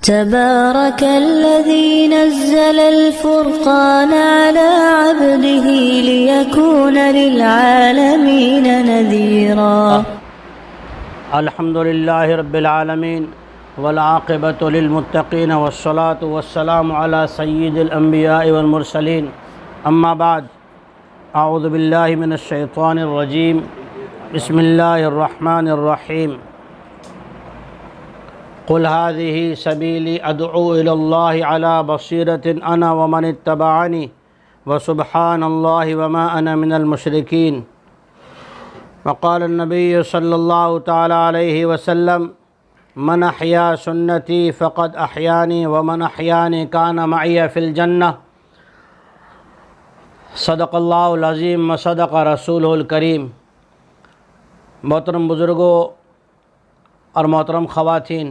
تبارك الذي نزل الفرقان على عبده ليكون للعالمين نذيرا. الحمد لله رب العالمين والعاقبة للمتقين والصلاة والسلام على سيد الأنبياء والمرسلين. أما بعد، أعوذ بالله من الشيطان الرجيم. بسم الله الرحمن الرحيم. قل هذه سبيلي أدعو إلى الله على بصيرة أنا ومن اتبعني وسبحان الله وما أنا من المشركين. وقال النبي صلى الله تعالى عليه وسلم: من أحيا سنتي فقد أحياني ومن أحياني كان معي في الجنة. صدق اللہ العظیم وصدق رسولہ الکریم. محترم بزرگوں اور محترم خواتین،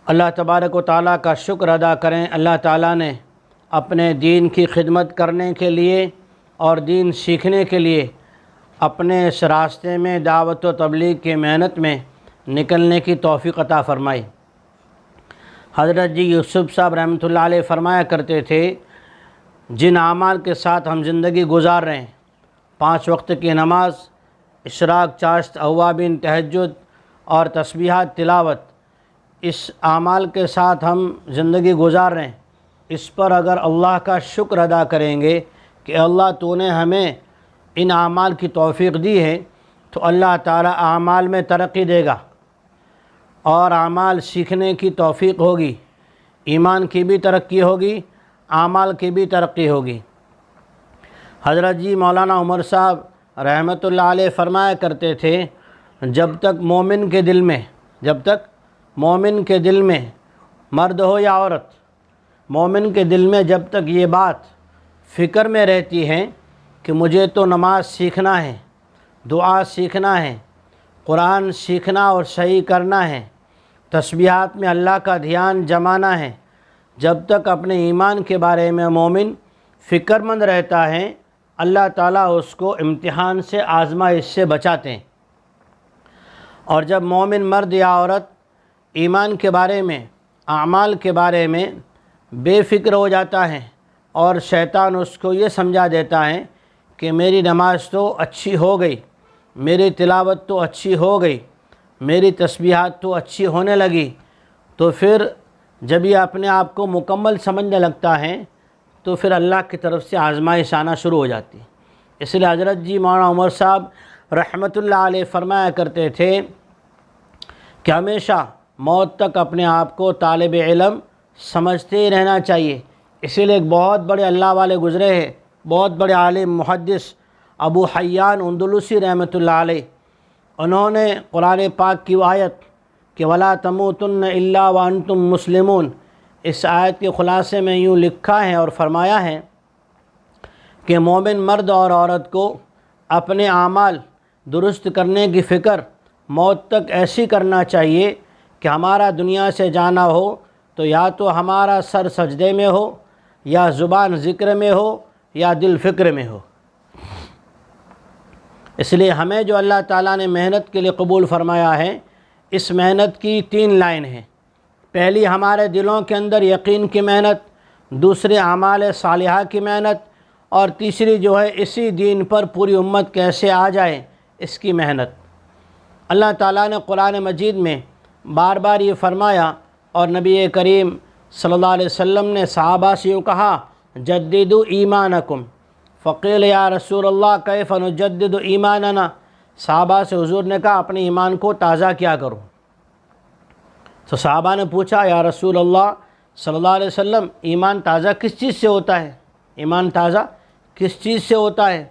اللہ تبارک و تعالیٰ کا شکر ادا کریں. اللہ تعالیٰ نے اپنے دین کی خدمت کرنے کے لیے اور دین سیکھنے کے لیے اپنے اس راستے میں دعوت و تبلیغ کی محنت میں نکلنے کی توفیق عطا فرمائی. حضرت جی یوسف صاحب رحمۃ اللہ علیہ فرمایا کرتے تھے، جن اعمال کے ساتھ ہم زندگی گزار رہے ہیں، 5 وقت کی نماز، اشراق، چاشت، اوابین، تہجد اور تسبیحات، تلاوت، اس اعمال کے ساتھ ہم زندگی گزار رہے ہیں، اس پر اگر اللہ کا شکر ادا کریں گے کہ اللہ تو نے ہمیں ان اعمال کی توفیق دی ہے، تو اللہ تعالیٰ اعمال میں ترقی دے گا اور اعمال سیکھنے کی توفیق ہوگی، ایمان کی بھی ترقی ہوگی، اعمال کی بھی ترقی ہوگی. حضرت جی مولانا عمر صاحب رحمۃ اللہ علیہ فرمایا کرتے تھے، جب تک مومن کے دل میں مرد ہو یا عورت، مومن کے دل میں جب تک یہ بات فکر میں رہتی ہے کہ مجھے تو نماز سیکھنا ہے، دعا سیکھنا ہے، قرآن سیکھنا اور صحیح کرنا ہے، تسبیحات میں اللہ کا دھیان جمانا ہے، جب تک اپنے ایمان کے بارے میں مومن فکر مند رہتا ہے، اللہ تعالیٰ اس کو امتحان سے، آزمائش سے بچاتے ہیں. اور جب مومن مرد یا عورت ایمان کے بارے میں، اعمال کے بارے میں بے فکر ہو جاتا ہے اور شیطان اس کو یہ سمجھا دیتا ہے کہ میری نماز تو اچھی ہو گئی، میری تلاوت تو اچھی ہو گئی، میری تسبیحات تو اچھی ہونے لگی، تو پھر جب یہ اپنے آپ کو مکمل سمجھنے لگتا ہے تو پھر اللہ کی طرف سے آزمائش آنا شروع ہو جاتی ہے. اس لیے حضرت جی مولانا عمر صاحب رحمۃ اللہ علیہ فرمایا کرتے تھے کہ ہمیشہ موت تک اپنے آپ کو طالب علم سمجھتے ہی رہنا چاہیے. اسی لیے ایک بہت بڑے اللہ والے گزرے ہیں، بہت بڑے عالم محدث ابو حیان اندلسی رحمۃ اللہ علیہ، انہوں نے قرآن پاک کی آیت کہ وَلَا تَمُوتُنَّ إِلَّا وَأَنْتُمْ مُسْلِمُونَ، اس آیت کے خلاصے میں یوں لکھا ہے اور فرمایا ہے کہ مومن مرد اور عورت کو اپنے اعمال درست کرنے کی فکر موت تک ایسی کرنا چاہیے کہ ہمارا دنیا سے جانا ہو تو یا تو ہمارا سر سجدے میں ہو، یا زبان ذکر میں ہو، یا دل فکر میں ہو. اس لیے ہمیں جو اللہ تعالیٰ نے محنت کے لیے قبول فرمایا ہے، اس محنت کی 3 لائن ہیں. پہلی ہمارے دلوں کے اندر یقین کی محنت، دوسری اعمال صالحہ کی محنت، اور تیسری جو ہے اسی دین پر پوری امت کیسے آ جائے، اس کی محنت. اللہ تعالیٰ نے قرآن مجید میں بار بار یہ فرمایا، اور نبی کریم صلی اللہ علیہ وسلم نے صحابہ سے یوں کہا، جددوا ایمانکم. فقیل یا رسول اللہ کیف نجدد ایماننا، صحابہ سے حضور نے کہا اپنے ایمان کو تازہ کیا کرو. تو صحابہ نے پوچھا، یا رسول اللہ صلی اللہ علیہ وسلم، ایمان تازہ کس چیز سے ہوتا ہے؟ ایمان تازہ کس چیز سے ہوتا ہے؟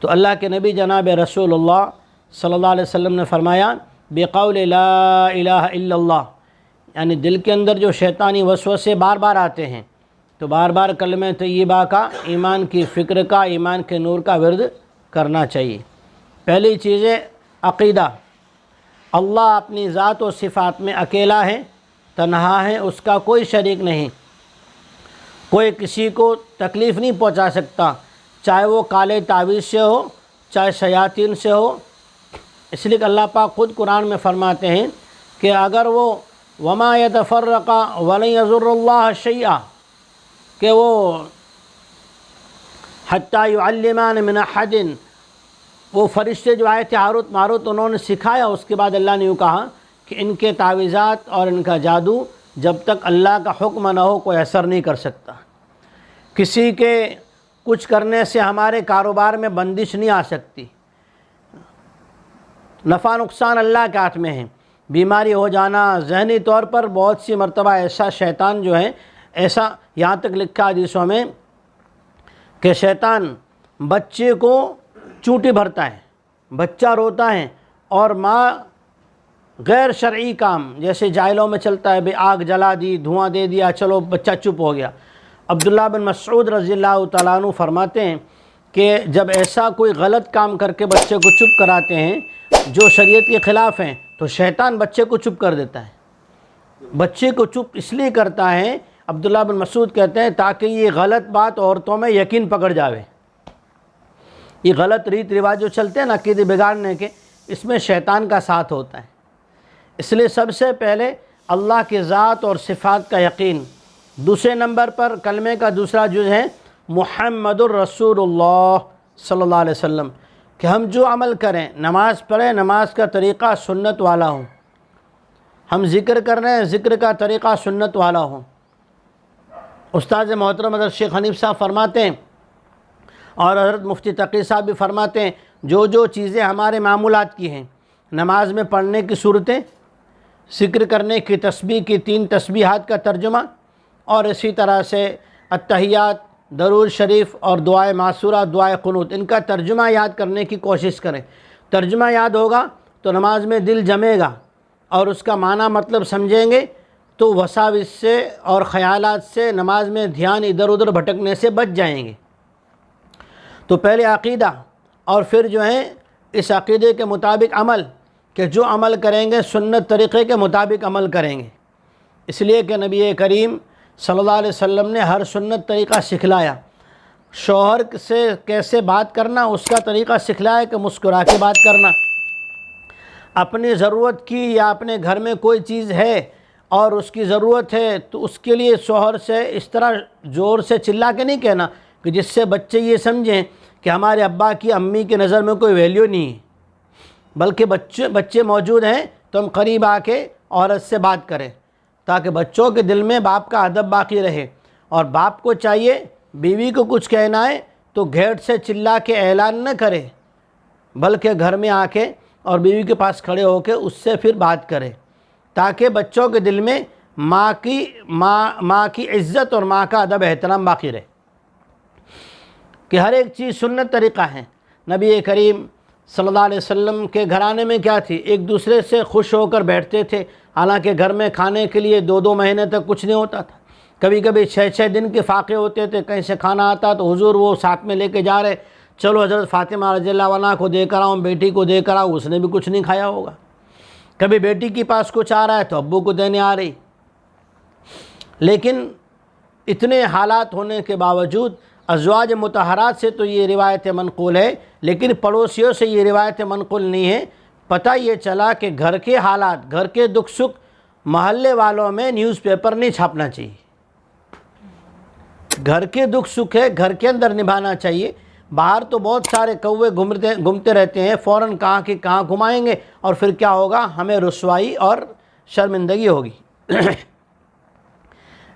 تو اللہ کے نبی جناب رسول اللہ صلی اللہ علیہ وسلم نے فرمایا، بقول لا الہ الا اللہ، یعنی دل کے اندر جو شیطانی وسوسے بار بار آتے ہیں تو بار بار کلمہ طیبہ کا، ایمان کی فکر کا، ایمان کے نور کا ورد کرنا چاہیے. پہلی چیز ہے عقیدہ. اللہ اپنی ذات و صفات میں اکیلا ہے، تنہا ہے، اس کا کوئی شریک نہیں، کوئی کسی کو تکلیف نہیں پہنچا سکتا، چاہے وہ کالے تعویذ سے ہو، چاہے شیاطین سے ہو. اس لیے کہ اللہ پاک خود قرآن میں فرماتے ہیں کہ اگر وہ وما یتفرقا ولن یضر اللہ شیئا، کہ وہ حتی یعلمان من احد، وہ فرشتے جو آئے تھے ہاروت ماروت، انہوں نے سکھایا۔ اس کے بعد اللہ نے یوں کہا کہ ان کے تعویذات اور ان کا جادو جب تک اللہ کا حکم نہ ہو کوئی اثر نہیں کر سکتا۔ کسی کے کچھ کرنے سے ہمارے کاروبار میں بندش نہیں آ سکتی، نفع نقصان اللہ کے ہاتھ میں ہے۔ بیماری ہو جانا، ذہنی طور پر بہت سی مرتبہ ایسا شیطان جو ہے، ایسا یہاں تک لکھا حدیثوں میں کہ شیطان بچے کو چونٹی بھرتا ہے، بچہ روتا ہے اور ماں غیر شرعی کام جیسے جاہلوں میں چلتا ہے، بے آگ جلا دی، دھواں دے دیا، چلو بچہ چپ ہو گیا۔ عبداللہ بن مسعود رضی اللہ تعالیٰ عنہ فرماتے ہیں کہ جب ایسا کوئی غلط کام کر کے بچے کو چپ کراتے ہیں جو شریعت کے خلاف ہیں تو شیطان بچے کو چپ کر دیتا ہے۔ بچے کو چپ اس لیے کرتا ہے، عبداللہ بن مسعود کہتے ہیں، تاکہ یہ غلط بات عورتوں میں یقین پکڑ جاوے۔ یہ غلط ریت رواج جو چلتے ہیں نا عقیدے بگاڑنے کے، اس میں شیطان کا ساتھ ہوتا ہے۔ اس لیے سب سے پہلے اللہ کے ذات اور صفات کا یقین، دوسرے نمبر پر کلمے کا دوسرا جز ہے محمد الرسول اللہ صلی اللہ علیہ وسلم، کہ ہم جو عمل کریں، نماز پڑھیں، نماز کا طریقہ سنت والا ہوں، ہم ذکر کر رہے ہیں، ذکر کا طریقہ سنت والا ہوں۔ استاد محترم حضرت شیخ حنیف صاحب فرماتے ہیں اور حضرت مفتی تقی صاحب بھی فرماتے ہیں، جو چیزیں ہمارے معمولات کی ہیں، نماز میں پڑھنے کی صورتیں، ذکر کرنے کی تسبیح کی 3 تسبیحات کا ترجمہ، اور اسی طرح سے التحیات، درود شریف اور دعائے معصورہ، دعائے قنوت، ان کا ترجمہ یاد کرنے کی کوشش کریں۔ ترجمہ یاد ہوگا تو نماز میں دل جمے گا اور اس کا معنی مطلب سمجھیں گے تو وساوس سے اور خیالات سے، نماز میں دھیان ادھر ادھر بھٹکنے سے بچ جائیں گے۔ تو پہلے عقیدہ اور پھر جو ہے اس عقیدے کے مطابق عمل، کہ جو عمل کریں گے سنت طریقے کے مطابق عمل کریں گے۔ اس لیے کہ نبی کریم صلی اللہ علیہ وسلم نے ہر سنت طریقہ سکھلایا۔ شوہر سے کیسے بات کرنا اس کا طریقہ سکھلایا کہ مسکرا کے بات کرنا۔ اپنی ضرورت کی یا اپنے گھر میں کوئی چیز ہے اور اس کی ضرورت ہے تو اس کے لیے شوہر سے اس طرح زور سے چلا کے نہیں کہنا کہ جس سے بچے یہ سمجھیں کہ ہمارے ابا کی امی کی نظر میں کوئی ویلیو نہیں ہے، بلکہ بچے موجود ہیں تو ہم قریب آ کے عورت سے بات کریں تاکہ بچوں کے دل میں باپ کا ادب باقی رہے۔ اور باپ کو چاہیے بیوی کو کچھ کہنا ہے تو گھیٹ سے چلا کے اعلان نہ کرے، بلکہ گھر میں آ کے اور بیوی کے پاس کھڑے ہو کے اس سے پھر بات کرے، تاکہ بچوں کے دل میں ماں کی عزت اور ماں کا ادب احترام باقی رہے۔ کہ ہر ایک چیز سنت طریقہ ہے۔ نبی کریم صلی اللہ علیہ وسلم کے گھرانے میں کیا تھی، ایک دوسرے سے خوش ہو کر بیٹھتے تھے، حالانکہ گھر میں کھانے کے لیے 2 مہینے تک کچھ نہیں ہوتا تھا، کبھی کبھی 6 دن کے فاقے ہوتے تھے، کہیں سے کھانا آتا تو حضور وہ ساتھ میں لے کے جا رہے، چلو حضرت فاطمہ رضی اللہ عنہا کو دے کر آؤں، بیٹی کو دے کر آؤں، اس نے بھی کچھ نہیں کھایا ہوگا۔ کبھی بیٹی کے پاس کچھ آ رہا ہے تو ابو کو دینے آ رہی۔ لیکن اتنے حالات ہونے کے باوجود ازواج مطہرات سے تو یہ روایت منقول ہے، لیکن پڑوسیوں سے یہ روایت منقول نہیں ہے۔ پتہ یہ چلا کہ گھر کے حالات، گھر کے دکھ سکھ محلے والوں میں نیوز پیپر نہیں چھاپنا چاہیے۔ گھر کے دکھ سکھ ہے گھر کے اندر نبھانا چاہیے۔ باہر تو بہت سارے کوے گھومتے رہتے ہیں، فوراً کہاں کہ کہاں گھمائیں گے اور پھر کیا ہوگا، ہمیں رسوائی اور شرمندگی ہوگی۔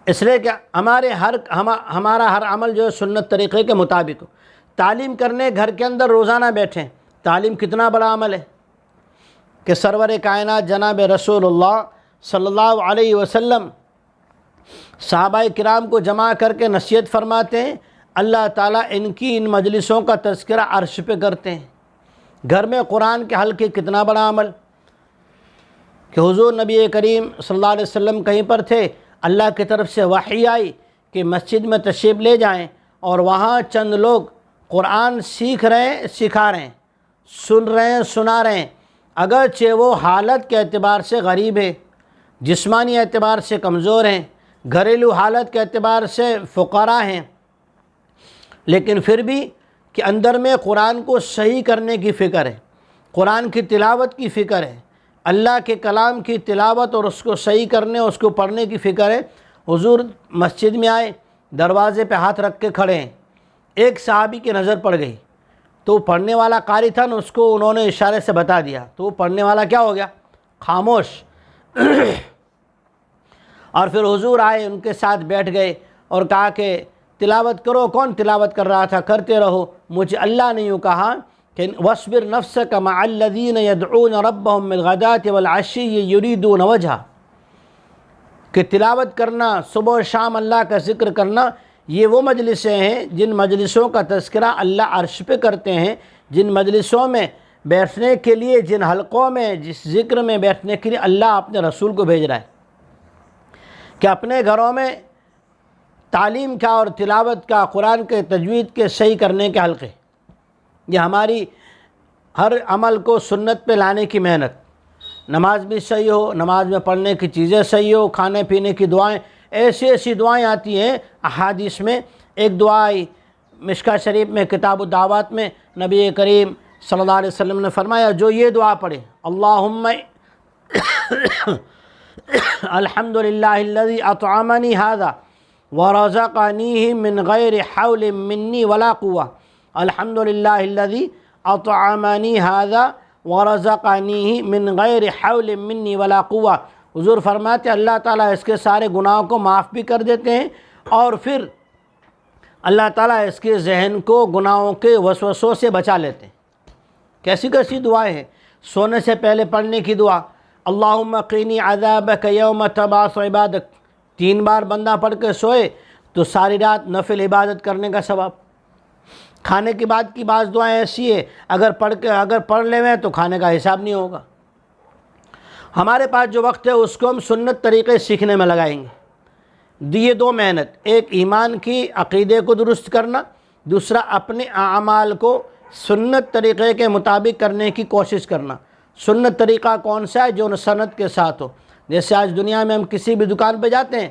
اس لیے کہ ہمارا ہر عمل جو ہے سنت طریقے کے مطابق ہو۔ تعلیم کرنے گھر کے اندر روزانہ بیٹھیں، تعلیم کتنا بڑا عمل ہے کہ سرور کائنات جناب رسول اللہ صلی اللہ علیہ وسلم صحابہ کرام کو جمع کر کے نصیحت فرماتے ہیں۔ اللہ تعالیٰ ان مجلسوں کا تذکرہ عرش پہ کرتے ہیں۔ گھر میں قرآن کے حلقے کتنا بڑا عمل کہ حضور نبی کریم صلی اللہ علیہ وسلم کہیں پر تھے، اللہ کی طرف سے وحی آئی کہ مسجد میں تشریف لے جائیں اور وہاں چند لوگ قرآن سیکھ رہے ہیں، سکھا رہے ہیں، سن رہے ہیں، سنا رہے ہیں، اگرچہ وہ حالت کے اعتبار سے غریب ہے، جسمانی اعتبار سے کمزور ہیں، گھریلو حالت کے اعتبار سے فقراء ہیں، لیکن پھر بھی کہ اندر میں قرآن کو صحیح کرنے کی فکر ہے، قرآن کی تلاوت کی فکر ہے، اللہ کے کلام کی تلاوت اور اس کو صحیح کرنے، اس کو پڑھنے کی فکر ہے۔ حضور مسجد میں آئے، دروازے پہ ہاتھ رکھ کے کھڑے ہیں، ایک صحابی کی نظر پڑ گئی تو وہ پڑھنے والا قاری تھا نا، اس کو انہوں نے اشارے سے بتا دیا، تو وہ پڑھنے والا کیا ہو گیا؟ خاموش۔ اور پھر حضور آئے، ان کے ساتھ بیٹھ گئے اور کہا کہ تلاوت کرو۔ کون تلاوت کر رہا تھا؟ کرتے رہو۔ مجھے اللہ نے یوں کہا کہ وَاصْبِرْ نَفْسَكَ مَعَ الَّذِينَ يَدْعُونَ رَبَّهُمْ بِالْغَدَاةِ وَالْعَشِيِّ يُرِيدُونَ وَجْهَهُ، کہ تلاوت کرنا، صبح و شام اللہ کا ذکر کرنا، یہ وہ مجلسیں ہیں جن مجلسوں کا تذکرہ اللہ عرش پہ کرتے ہیں، جن مجلسوں میں بیٹھنے کے لیے، جن حلقوں میں، جس ذکر میں بیٹھنے کے لیے اللہ اپنے رسول کو بھیج رہا ہے، کہ اپنے گھروں میں تعلیم کا اور تلاوت کا، قرآن کے تجوید کے صحیح کرنے کے حلقے۔ یہ ہماری ہر عمل کو سنت پہ لانے کی محنت، نماز بھی صحیح ہو، نماز میں پڑھنے کی چیزیں صحیح ہو، کھانے پینے کی دعائیں، ایسی دعائیں آتی ہیں احادیث میں۔ ایک دعا آئی مشکاۃ شریف میں، کتاب الدعوات میں، نبی کریم صلی اللہ علیہ وسلم نے فرمایا جو یہ دعا پڑھے، اللہم الحمدللہ الذی اطعمنی ھذا ورزقنیہ من غیر حول منی ولا قوہ، الحمدللہ الذی اطعمنی ھذا ورزقنیہ من غیر حول منی ولا قوہ۔ حضور فرماتے اللہ تعالیٰ اس کے سارے گناہوں کو معاف بھی کر دیتے ہیں، اور پھر اللہ تعالیٰ اس کے ذہن کو گناہوں کے وسوسوں سے بچا لیتے ہیں۔ کیسی کیسی دعائیں ہیں۔ سونے سے پہلے پڑھنے کی دعا، اللہم قینی عذابک یوم تبعث عبادک، 3 بار بندہ پڑھ کے سوئے تو ساری رات نفل عبادت کرنے کا ثواب۔ کھانے کے بعد کی بعض دعائیں ایسی ہے، اگر پڑھ لیں تو کھانے کا حساب نہیں ہوگا۔ ہمارے پاس جو وقت ہے اس کو ہم سنت طریقے سیکھنے میں لگائیں گے۔ یہ 2 محنت، ایک ایمان کی عقیدے کو درست کرنا، دوسرا اپنے اعمال کو سنت طریقے کے مطابق کرنے کی کوشش کرنا۔ سنت طریقہ کون سا ہے؟ جو سنت کے ساتھ ہو۔ جیسے آج دنیا میں ہم کسی بھی دکان پہ جاتے ہیں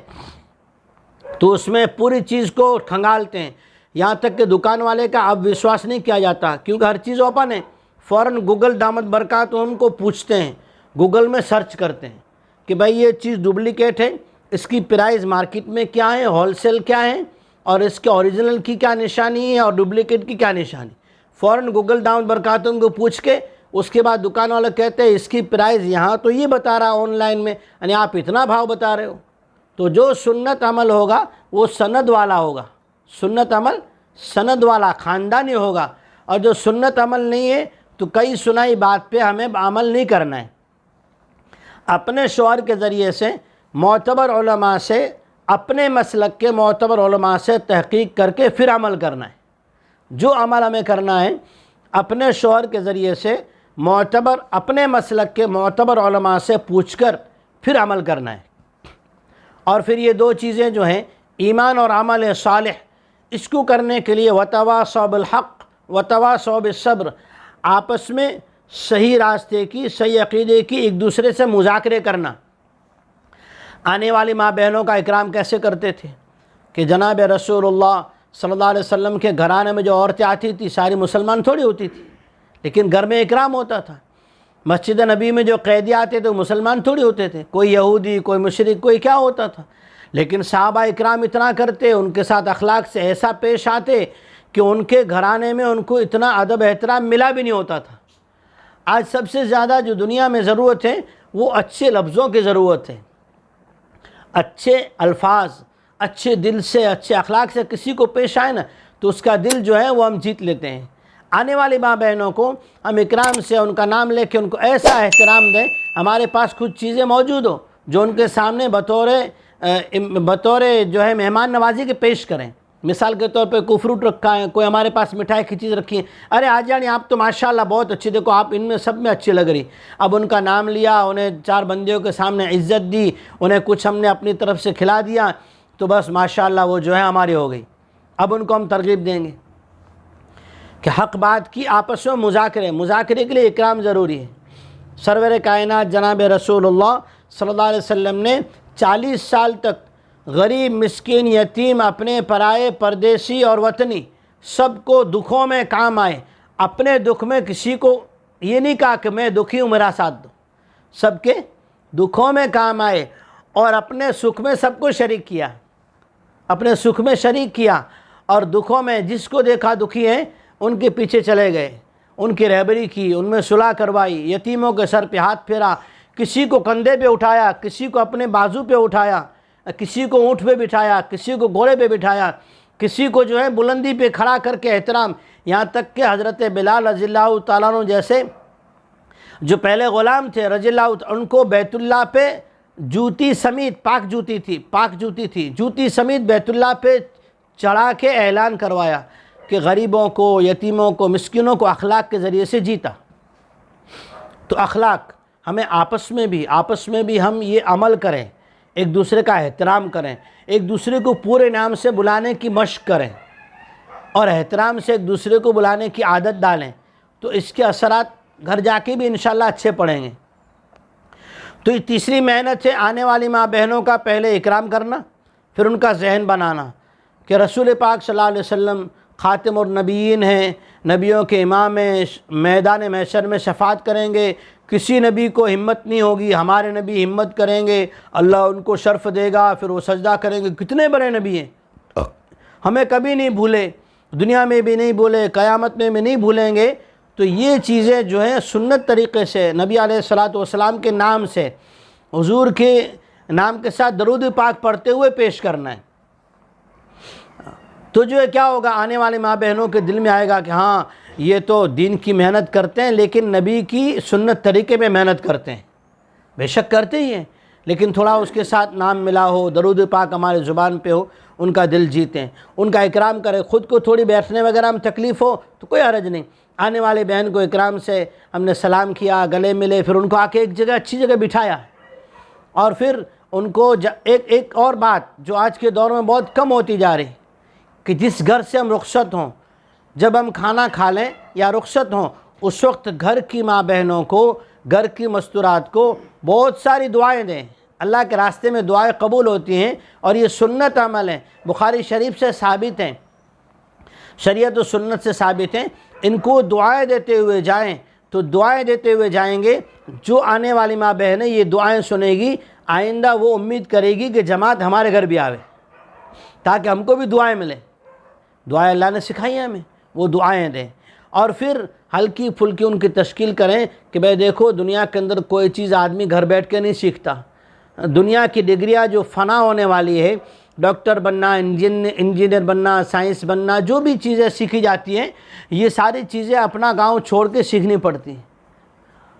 تو اس میں پوری چیز کو کھنگالتے ہیں، یہاں تک کہ دکان والے کا اب وشواس نہیں کیا جاتا، کیونکہ ہر چیز اوپن ہے۔ فوراً گوگل دامت برکات ان کو پوچھتے ہیں، گوگل میں سرچ کرتے ہیں کہ بھائی یہ چیز ڈپلیکیٹ ہے، اس کی پرائز مارکیٹ میں کیا ہے، ہول سیل کیا ہے، اور اس کے اوریجنل کی کیا نشانی ہے اور ڈپلیکیٹ کی کیا نشانی۔ فوراً گوگل دامت برکات ان کو پوچھ کے اس کے بعد دکان والا کہتے ہیں اس کی پرائز یہاں تو یہ بتا رہا آن لائن میں، یعنی آپ اتنا بھاؤ بتا رہے ہو۔ تو جو سنت عمل ہوگا وہ سند والا ہوگا، سنت عمل سند والا خاندانی ہوگا، اور جو سنت عمل نہیں ہے تو کئی سنائی بات پہ ہمیں عمل نہیں کرنا ہے۔ اپنے شوہر کے ذریعے سے معتبر علماء سے، اپنے مسلک کے معتبر علماء سے تحقیق کر کے پھر عمل کرنا ہے۔ جو عمل ہمیں کرنا ہے اپنے شوہر کے ذریعے سے اپنے مسلک کے معتبر علماء سے پوچھ کر پھر عمل کرنا ہے۔ اور پھر یہ 2 چیزیں جو ہیں، ایمان اور عمل صالح، اس کو کرنے کے لیے وتواصوا بالحق وتواصوا بالصبر، آپس میں صحیح راستے کی، صحیح عقیدے کی ایک دوسرے سے مذاکرے کرنا۔ آنے والی ماں بہنوں کا اکرام کیسے کرتے تھے کہ جناب رسول اللہ صلی اللہ علیہ وسلم کے گھرانے میں جو عورتیں آتی تھیں ساری مسلمان تھوڑی ہوتی تھی، لیکن گھر میں اکرام ہوتا تھا۔ مسجد نبی میں جو قیدی آتے تھے وہ مسلمان تھوڑی ہوتے تھے، کوئی یہودی، کوئی مشرک، کوئی کیا ہوتا تھا، لیکن صحابہ اکرام اتنا کرتے، ان کے ساتھ اخلاق سے ایسا پیش آتے کہ ان کے گھرانے میں ان کو اتنا ادب احترام ملا بھی نہیں ہوتا تھا۔ آج سب سے زیادہ جو دنیا میں ضرورت ہے وہ اچھے لفظوں کی ضرورت ہے، اچھے الفاظ، اچھے دل سے، اچھے اخلاق سے کسی کو پیش آئے نا تو اس کا دل جو ہے وہ ہم جیت لیتے ہیں۔ آنے والی ماں بہنوں کو ہم اکرام سے ان کا نام لے کے ان کو ایسا احترام دیں، ہمارے پاس کچھ چیزیں موجود ہوں جو ان کے سامنے بطور جو ہے مہمان نوازی کے پیش کریں۔ مثال کے طور پہ کوئی فروٹ رکھا ہے، کوئی ہمارے پاس مٹھائی کی چیز رکھی ہے، ارے آج جانی آپ تو ماشاءاللہ بہت اچھی، دیکھو آپ ان میں سب میں اچھی لگ رہی۔ اب ان کا نام لیا، انہیں 4 بندیوں کے سامنے عزت دی، انہیں کچھ ہم نے اپنی طرف سے کھلا دیا تو بس ماشاءاللہ وہ جو ہے ہماری ہو گئی۔ اب ان کو ہم ترغیب دیں گے کہ حق بات کی، آپس میں مذاکرے کے لیے اکرام ضروری ہے۔ سرور کائنات جناب رسول اللہ صلی اللہ علیہ وسلم نے 40 سال تک غریب، مسکین، یتیم، اپنے پرائے، پردیسی اور وطنی سب کو دکھوں میں کام آئے۔ اپنے دکھ میں کسی کو یہ نہیں کہا کہ میں دکھی ہوں میرا ساتھ دو، سب کے دکھوں میں کام آئے، اور اپنے سکھ میں سب کو شریک کیا، اپنے سکھ میں شریک کیا، اور دکھوں میں جس کو دیکھا دکھی ہیں ان کے پیچھے چلے گئے، ان کی رہبری کی، ان میں صلح کروائی، یتیموں کے سر پہ ہاتھ پھیرا، کسی کو کندھے پہ اٹھایا، کسی کو اپنے بازو پہ اٹھایا، کسی کو اونٹ پہ بٹھایا، کسی کو گھوڑے پہ بٹھایا، کسی کو جو ہے بلندی پہ کھڑا کر کے احترام، یہاں تک کہ حضرت بلال رضی اللہ تعالیٰ عنہ جیسے جو پہلے غلام تھے رضی اللہ، ان کو بیت اللہ پہ جوتی سمیت، پاک جوتی تھی، جوتی سمیت بیت اللہ پہ چڑھا کے اعلان کروایا کہ غریبوں کو، یتیموں کو، مسکینوں کو اخلاق کے ذریعے سے جیتا۔ تو اخلاق ہمیں آپس میں بھی ہم یہ عمل کریں، ایک دوسرے کا احترام کریں، ایک دوسرے کو پورے نام سے بلانے کی مشق کریں، اور احترام سے ایک دوسرے کو بلانے کی عادت ڈالیں، تو اس کے اثرات گھر جا کے بھی انشاءاللہ اچھے پڑیں گے۔ تو یہ تیسری محنت ہے آنے والی ماں بہنوں کا پہلے اکرام کرنا، پھر ان کا ذہن بنانا کہ رسول پاک صلی اللہ علیہ وسلم خاتم النبیین ہیں، نبیوں کے امام ہیں، میدان محشر میں شفاعت کریں گے، کسی نبی کو ہمت نہیں ہوگی، ہمارے نبی ہمت کریں گے، اللہ ان کو شرف دے گا، پھر وہ سجدہ کریں گے۔ کتنے بڑے نبی ہیں، ہمیں کبھی نہیں بھولے، دنیا میں بھی نہیں بھولے، قیامت میں بھی نہیں بھولیں گے۔ تو یہ چیزیں جو ہیں سنت طریقے سے نبی علیہ الصلوۃ والسلام کے نام سے، حضور کے نام کے ساتھ درود پاک پڑھتے ہوئے پیش کرنا ہے۔ تو جو ہے کیا ہوگا، آنے والے ماں بہنوں کے دل میں آئے گا کہ ہاں یہ تو دین کی محنت کرتے ہیں، لیکن نبی کی سنت طریقے میں محنت کرتے ہیں، بے شک کرتے ہی ہیں، لیکن تھوڑا اس کے ساتھ نام ملا ہو، درود پاک ہمارے زبان پہ ہو، ان کا دل جیتیں، ان کا اکرام کریں۔ خود کو تھوڑی بیٹھنے وغیرہ میں تکلیف ہو تو کوئی حرج نہیں، آنے والے بہن کو اکرام سے ہم نے سلام کیا، گلے ملے، پھر ان کو آ کے ایک جگہ اچھی جگہ بٹھایا، اور پھر ان کو ایک اور بات جو آج کے دور میں بہت کم ہوتی جا رہی، کہ جس گھر سے ہم رخصت ہوں، جب ہم کھانا کھا لیں یا رخصت ہوں، اس وقت گھر کی ماں بہنوں کو، گھر کی مستورات کو بہت ساری دعائیں دیں۔ اللہ کے راستے میں دعائیں قبول ہوتی ہیں، اور یہ سنت عمل ہیں، بخاری شریف سے ثابت ہیں، شریعت و سنت سے ثابت ہیں۔ ان کو دعائیں دیتے ہوئے جائیں، تو دعائیں دیتے ہوئے جائیں گے، جو آنے والی ماں بہنیں یہ دعائیں سنے گی، آئندہ وہ امید کرے گی کہ جماعت ہمارے گھر بھی آوے، تاکہ ہم کو بھی دعائیں ملیں۔ دعائیں اللہ نے سکھائی ہیں ہمیں، وہ دعائیں دیں، اور پھر ہلکی پھلکی ان کی تشکیل کریں کہ بھئی دیکھو دنیا کے اندر کوئی چیز آدمی گھر بیٹھ کے نہیں سیکھتا، دنیا کی ڈگریاں جو فنا ہونے والی ہے، ڈاکٹر بننا، انجینئر بننا، سائنس بننا، جو بھی چیزیں سیکھی جاتی ہیں، یہ ساری چیزیں اپنا گاؤں چھوڑ کے سیکھنی پڑتی ہیں۔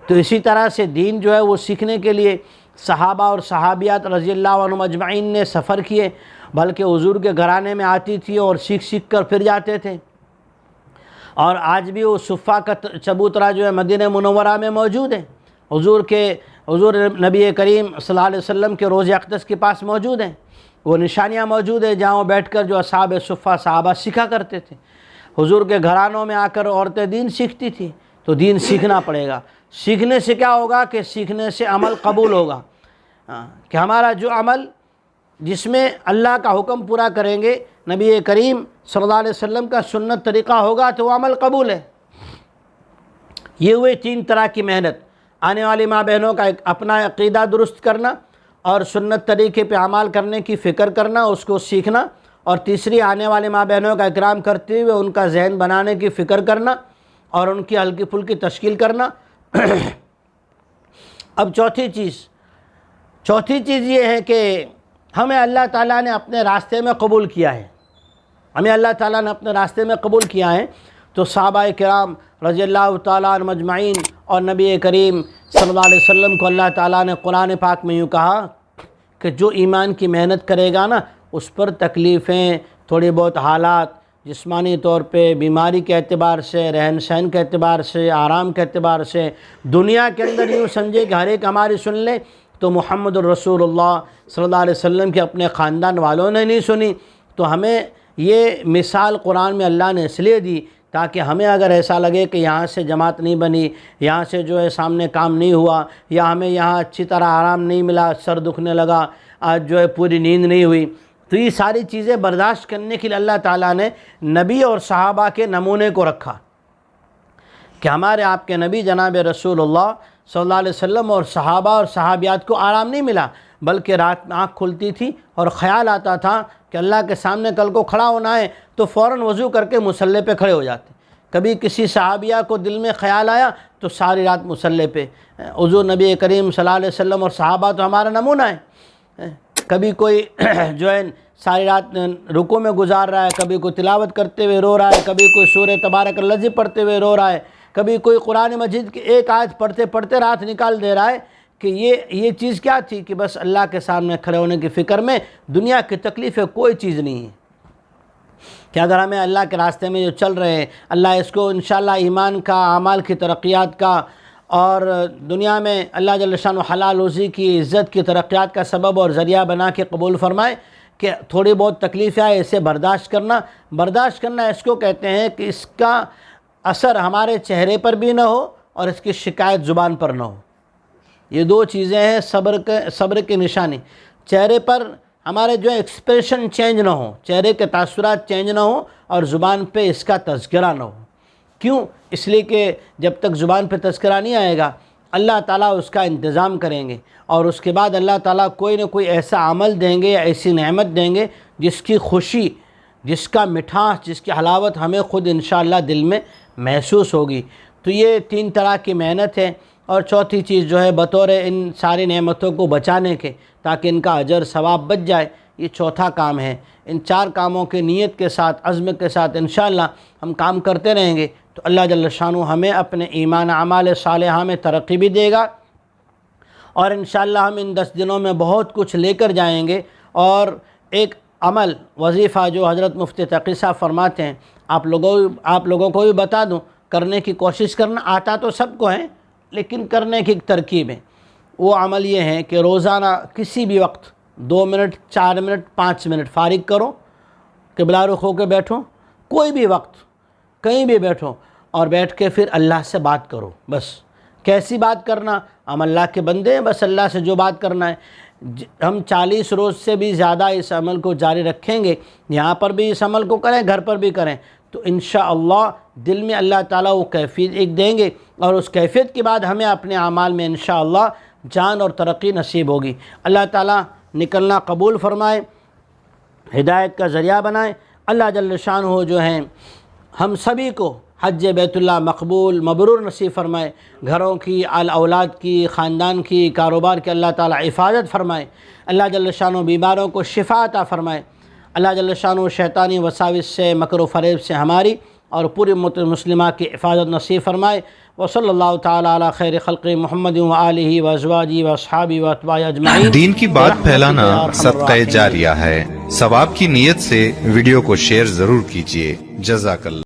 تو اسی طرح سے دین جو ہے وہ سیکھنے کے لیے صحابہ اور صحابیات رضی اللہ عنہم اجمعین نے سفر کیے، بلکہ حضور کے گھرانے میں آتی تھی اور سیکھ کر پھر جاتے تھے۔ اور آج بھی وہ صفہ کا چبوترا جو ہے مدینہ منورہ میں موجود ہے، حضور نبی کریم صلی اللہ علیہ وسلم کے روضہ اقدس کے پاس موجود ہیں، وہ نشانیاں موجود ہیں جہاں وہ بیٹھ کر جو اصحاب صفہ صحابہ سیکھا کرتے تھے۔ حضور کے گھرانوں میں آ کر عورتیں دین سیکھتی تھیں، تو دین سیکھنا پڑے گا۔ سیکھنے سے کیا ہوگا کہ سیکھنے سے عمل قبول ہوگا، کہ ہمارا جو عمل جس میں اللہ کا حکم پورا کریں گے، نبی کریم صلی اللہ علیہ وسلم کا سنت طریقہ ہوگا، تو وہ عمل قبول ہے۔ یہ ہوئے تین طرح کی محنت، آنے والی ماں بہنوں کا اپنا عقیدہ درست کرنا، اور سنت طریقے پہ عمل کرنے کی فکر کرنا، اس کو سیکھنا، اور تیسری آنے والے ماں بہنوں کا اکرام کرتے ہوئے ان کا ذہن بنانے کی فکر کرنا، اور ان کی ہلکی پھلکی تشکیل کرنا۔ اب چوتھی چیز یہ ہے کہ ہمیں اللہ تعالیٰ نے اپنے راستے میں قبول کیا ہے، ہمیں اللہ تعالیٰ نے اپنے راستے میں قبول کیا ہے۔ تو صحابہ کرام رضی اللہ تعالیٰ عنہم اجمعین اور نبی کریم صلی اللہ علیہ وسلم کو اللہ تعالیٰ نے قرآن پاک میں یوں کہا کہ جو ایمان کی محنت کرے گا نا، اس پر تکلیفیں، تھوڑی بہت حالات، جسمانی طور پہ، بیماری کے اعتبار سے، رہن سہن کے اعتبار سے، آرام کے اعتبار سے، دنیا کے اندر یوں سمجھے کہ ہر ایک ہماری سن لے، تو محمد الرسول اللہ صلی اللہ علیہ وسلم کے اپنے خاندان والوں نے نہیں سنی۔ تو ہمیں یہ مثال قرآن میں اللہ نے اس لیے دی تاکہ ہمیں اگر ایسا لگے کہ یہاں سے جماعت نہیں بنی، یہاں سے جو ہے سامنے کام نہیں ہوا، یا ہمیں یہاں اچھی طرح آرام نہیں ملا، سر دکھنے لگا، آج جو ہے پوری نیند نہیں ہوئی، تو یہ ساری چیزیں برداشت کرنے کے لیے اللہ تعالیٰ نے نبی اور صحابہ کے نمونے کو رکھا، کہ ہمارے آپ کے نبی جناب رسول اللہ صلی اللہ علیہ وسلم اور صحابہ اور صحابیات کو آرام نہیں ملا، بلکہ رات میں آنکھ کھلتی تھی اور خیال آتا تھا کہ اللہ کے سامنے کل کو کھڑا ہونا ہے تو فوراً وضو کر کے مصلی پہ کھڑے ہو جاتے۔ کبھی کسی صحابیہ کو دل میں خیال آیا تو ساری رات مصلی پہ حضور نبی کریم صلی اللہ علیہ وسلم اور صحابہ تو ہمارا نمونہ ہے۔ کبھی کوئی جو ہے ساری رات رکوع میں گزار رہا ہے، کبھی کوئی تلاوت کرتے ہوئے رو رہا ہے، کبھی کوئی سورہ تبارک الذی پڑھتے ہوئے رو رہا ہے، کبھی کوئی قرآن مجید کی ایک آیت پڑھتے پڑھتے رات نکال دے رہا ہے کہ یہ چیز کیا تھی کہ بس اللہ کے سامنے کھڑے ہونے کی فکر میں، دنیا کی تکلیف کوئی چیز نہیں ہے۔ کہ اگر ہمیں اللہ کے راستے میں جو چل رہے ہیں، اللہ اس کو انشاءاللہ ایمان کا، اعمال کی ترقیات کا، اور دنیا میں اللہ جل شانہ حلال روزی کی، عزت کی ترقیات کا سبب اور ذریعہ بنا کے قبول فرمائے کہ تھوڑی بہت تکلیف آئے اسے برداشت کرنا اس کو کہتے ہیں کہ اس کا اثر ہمارے چہرے پر بھی نہ ہو اور اس کی شکایت زبان پر نہ ہو۔ یہ دو چیزیں ہیں صبر کی نشانی۔ چہرے پر ہمارے جو ایکسپریشن چینج نہ ہو، چہرے کے تاثرات چینج نہ ہو، اور زبان پہ اس کا تذکرہ نہ ہو۔ کیوں؟ اس لیے کہ جب تک زبان پہ تذکرہ نہیں آئے گا اللہ تعالیٰ اس کا انتظام کریں گے، اور اس کے بعد اللہ تعالیٰ کوئی نہ کوئی ایسا عمل دیں گے، ایسی نعمت دیں گے جس کی خوشی، جس کا مٹھاس، جس کی حلاوت ہمیں خود انشاءاللہ دل میں محسوس ہوگی۔ تو یہ 3 طرح کی محنت ہے، اور چوتھی چیز جو ہے بطور ان ساری نعمتوں کو بچانے کے، تاکہ ان کا اجر ثواب بچ جائے، یہ چوتھا کام ہے۔ ان 4 کاموں کے نیت کے ساتھ، عزم کے ساتھ انشاءاللہ ہم کام کرتے رہیں گے تو اللہ جل شانہ ہمیں اپنے ایمان اعمال صالحہ میں ترقی بھی دے گا، اور انشاءاللہ ہم ان 10 دنوں میں بہت کچھ لے کر جائیں گے۔ اور ایک عمل، وظیفہ جو حضرت مفتی تقی صاحب فرماتے ہیں، آپ لوگوں کو بھی بتا دوں، کرنے کی کوشش کرنا، آتا تو سب کو ہے لیکن کرنے کی ایک ترکیب ہے۔ وہ عمل یہ ہے کہ روزانہ کسی بھی وقت 2 منٹ، 4 منٹ، 5 منٹ فارغ کرو، قبلہ رخ ہو کے بیٹھو، کوئی بھی وقت کہیں بھی بیٹھو، اور بیٹھ کے پھر اللہ سے بات کرو۔ بس کیسی بات کرنا؟ ہم اللہ کے بندے ہیں، بس اللہ سے جو بات کرنا ہے۔ ہم 40 روز سے بھی زیادہ اس عمل کو جاری رکھیں گے، یہاں پر بھی اس عمل کو کریں، گھر پر بھی کریں، تو انشاءاللہ دل میں اللہ تعالیٰ وہ کیفیت ایک دیں گے، اور اس کیفیت کے بعد ہمیں اپنے اعمال میں انشاءاللہ جان اور ترقی نصیب ہوگی۔ اللہ تعالیٰ نکلنا قبول فرمائے، ہدایت کا ذریعہ بنائے۔ اللہ جل شانہ جو ہیں ہم سبھی کو حج بیت اللہ مقبول مبرور نصیب فرمائے، گھروں کی، اولاد کی، خاندان کی، کاروبار کی اللہ تعالیٰ حفاظت فرمائے۔ اللہ جل شانہ بیماروں کو شفا عطا فرمائے۔ اللہ جل شانہ شیطانی وساوس سے، مکر و فریب سے ہماری اور پوری امت مسلمہ کی حفاظت نصیب فرمائے۔ وصلی اللہ تعالیٰ علی خیر خلق محمد وآلہ وازواجہ واصحابہ واتباعہ اجمعین۔ دین کی بات پھیلانا صدقہ جاریہ ہے، ثواب کی نیت سے ویڈیو کو شیئر ضرور کیجیے۔ جزاک اللہ۔